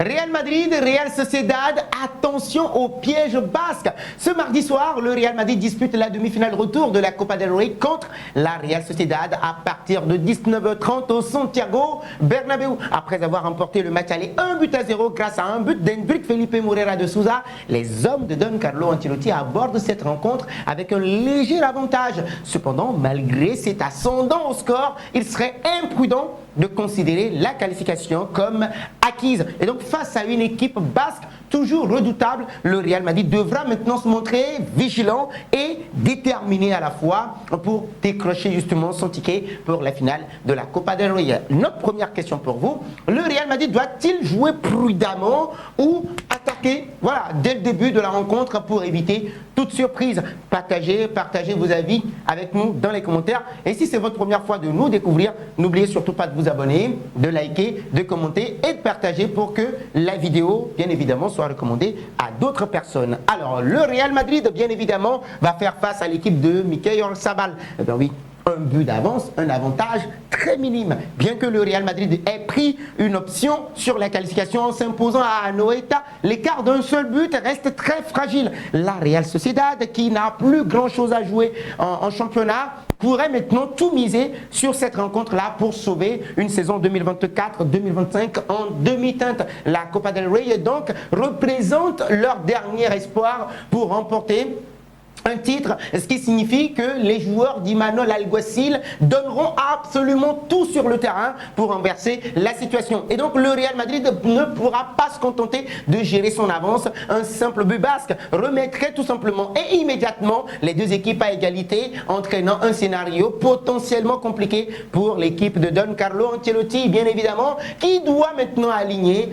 Real Madrid, Real Sociedad, attention au piège basque. Ce mardi soir, le Real Madrid dispute la demi-finale retour de la Copa del Rey contre la Real Sociedad à partir de 19h30 au Santiago Bernabéu. Après avoir remporté le match aller 1-0 grâce à un but d'Hendrick Felipe Moreira de Souza, les hommes de Don Carlo Ancelotti abordent cette rencontre avec un léger avantage. Cependant, malgré cet ascendant au score, il serait imprudent de considérer la qualification comme acquise. Et donc face à une équipe basque toujours redoutable, le Real Madrid devra maintenant se montrer vigilant et déterminé à la fois pour décrocher justement son ticket pour la finale de la Copa del Rey. Notre première question pour vous, le Real Madrid doit-il jouer prudemment ou attaquer dès le début de la rencontre pour éviter toute surprise? Partagez vos avis avec nous dans les commentaires. Et si c'est votre première fois de nous découvrir, n'oubliez surtout pas de vous abonner, de liker, de commenter et de partager pour que la vidéo, bien évidemment, soit recommandée à d'autres personnes. Alors, le Real Madrid, bien évidemment, va faire face à l'équipe de Mikel Oyarzabal. Eh bien oui, un but d'avance, un avantage très minime. Bien que le Real Madrid ait pris une option sur la qualification en s'imposant à Anoeta, l'écart d'un seul but reste très fragile. La Real Sociedad, qui n'a plus grand-chose à jouer en championnat, pourrait maintenant tout miser sur cette rencontre-là pour sauver une saison 2024-2025 en demi-teinte. La Copa del Rey donc représente leur dernier espoir pour remporter un titre, ce qui signifie que les joueurs d'Imanol Alguacil donneront absolument tout sur le terrain pour renverser la situation. Et donc le Real Madrid ne pourra pas se contenter de gérer son avance. Un simple but basque remettrait tout simplement et immédiatement les deux équipes à égalité, entraînant un scénario potentiellement compliqué pour l'équipe de Don Carlo Ancelotti, bien évidemment, qui doit maintenant aligner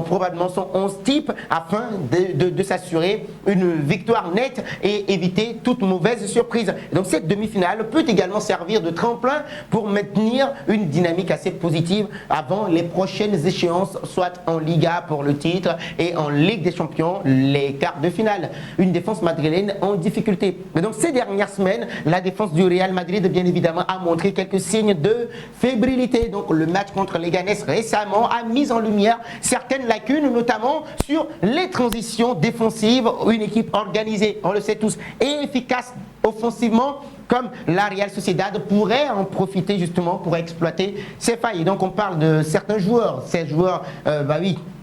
probablement son 11 type afin de s'assurer une victoire nette et éviter toute mauvaise surprise. Et donc cette demi-finale peut également servir de tremplin pour maintenir une dynamique assez positive avant les prochaines échéances, soit en Liga pour le titre et en Ligue des Champions, les quarts de finale. Une défense madrilène en difficulté. Mais donc ces dernières semaines, la défense du Real Madrid, bien évidemment, a montré quelques signes de fébrilité. Donc le match contre Leganés récemment a mis en lumière certaines lacunes, notamment sur les transitions défensives. Une équipe organisée, on le sait tous, et efficace offensivement comme la Real Sociedad pourrait en profiter justement pour exploiter ces failles. Et donc on parle de certains joueurs, ces joueurs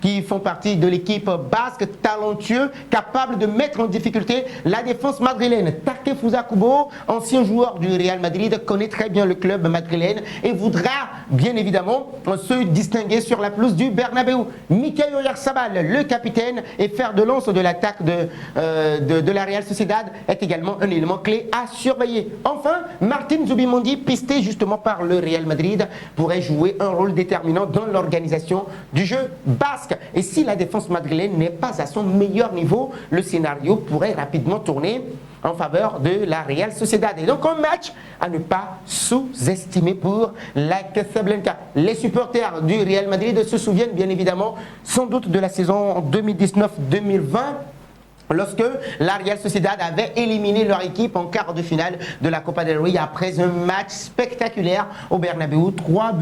qui font partie de l'équipe basque, talentueux, capables de mettre en difficulté la défense madrilène. Takefusa Kubo, ancien joueur du Real Madrid, connaît très bien le club madrilène et voudra bien évidemment se distinguer sur la pelouse du Bernabéu. Mikel Oyarzabal, le capitaine et fer de lance de l'attaque de la Real Sociedad, est également un élément clé à surveiller. Enfin, Martin Zubimendi, pisté justement par le Real Madrid, pourrait jouer un rôle déterminant dans l'organisation du jeu basque. Et si la défense madrilène n'est pas à son meilleur niveau, le scénario pourrait rapidement tourner en faveur de la Real Sociedad. Et donc un match à ne pas sous-estimer pour la Casablanca. Les supporters du Real Madrid se souviennent bien évidemment sans doute de la saison 2019-2020, lorsque la Real Sociedad avait éliminé leur équipe en quart de finale de la Copa del Rey après un match spectaculaire au Bernabéu, 3-4.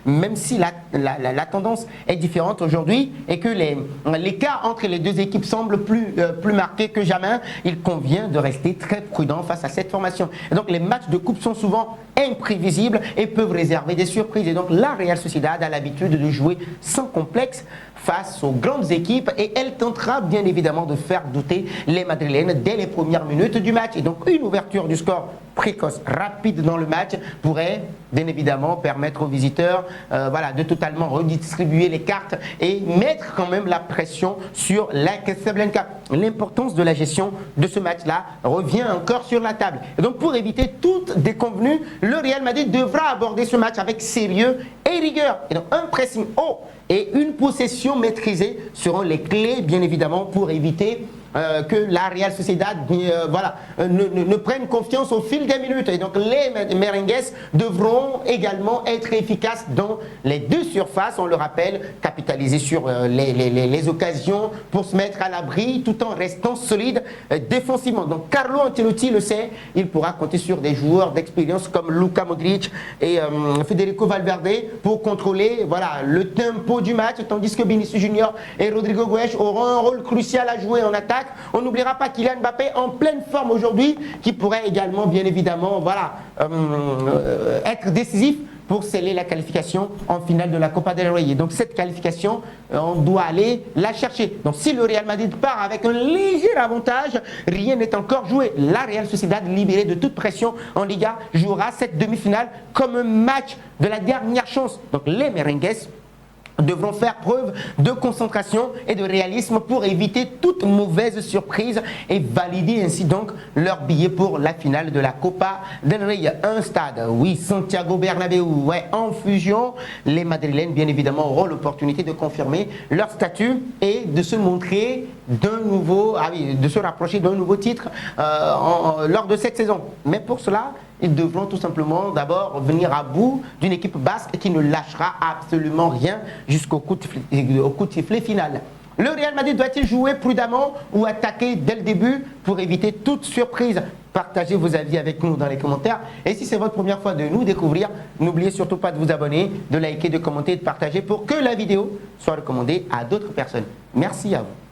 Même si la tendance est différente aujourd'hui et que l'écart entre les deux équipes semble plus marqué que jamais, il convient de rester très prudent face à cette formation. Et donc les matchs de coupe sont souvent imprévisibles et peuvent réserver des surprises. Et donc la Real Sociedad a l'habitude de jouer sans complexe face aux grandes équipes et elle tentera bien évidemment de faire douter les Madrilènes dès les premières minutes du match. Et donc une ouverture du score précoce, rapide dans le match pourrait bien évidemment permettre aux visiteurs de totalement redistribuer les cartes et mettre quand même la pression sur la Casablanca. L'importance de la gestion de ce match-là revient encore sur la table. Et donc pour éviter toute déconvenue, le Real Madrid devra aborder ce match avec sérieux et rigueur. Et donc un pressing haut et une possession maîtrisée seront les clés bien évidemment pour éviter que la Real Sociedad ne prenne confiance au fil des minutes. Et donc les merengues devront également être efficaces dans les deux surfaces, on le rappelle, capitaliser sur les occasions pour se mettre à l'abri tout en restant solide défensivement. Donc Carlo Ancelotti le sait, il pourra compter sur des joueurs d'expérience comme Luka Modric et Federico Valverde pour contrôler le tempo du match, tandis que Vinicius Junior et Rodrigo Goes auront un rôle crucial à jouer en attaque. On n'oubliera pas Kylian Mbappé en pleine forme aujourd'hui, qui pourrait également bien évidemment être décisif pour sceller la qualification en finale de la Copa del Rey. Et donc cette qualification, on doit aller la chercher. Donc si le Real Madrid part avec un léger avantage, rien n'est encore joué. La Real Sociedad, libérée de toute pression en Liga, jouera cette demi-finale comme un match de la dernière chance. Donc les merengues devront faire preuve de concentration et de réalisme pour éviter toute mauvaise surprise et valider ainsi donc leur billet pour la finale de la Copa del Rey. Un stade, oui, Santiago Bernabéu, en fusion. Les Madrilènes, bien évidemment, auront l'opportunité de confirmer leur statut et de se montrer de se rapprocher d'un nouveau titre lors de cette saison. Mais pour cela, ils devront tout simplement d'abord venir à bout d'une équipe basque qui ne lâchera absolument rien jusqu'au coup de sifflet final. Le Real Madrid doit-il jouer prudemment ou attaquer dès le début pour éviter toute surprise? Partagez vos avis avec nous dans les commentaires. Et si c'est votre première fois de nous découvrir, n'oubliez surtout pas de vous abonner, de liker, de commenter et de partager pour que la vidéo soit recommandée à d'autres personnes. Merci à vous.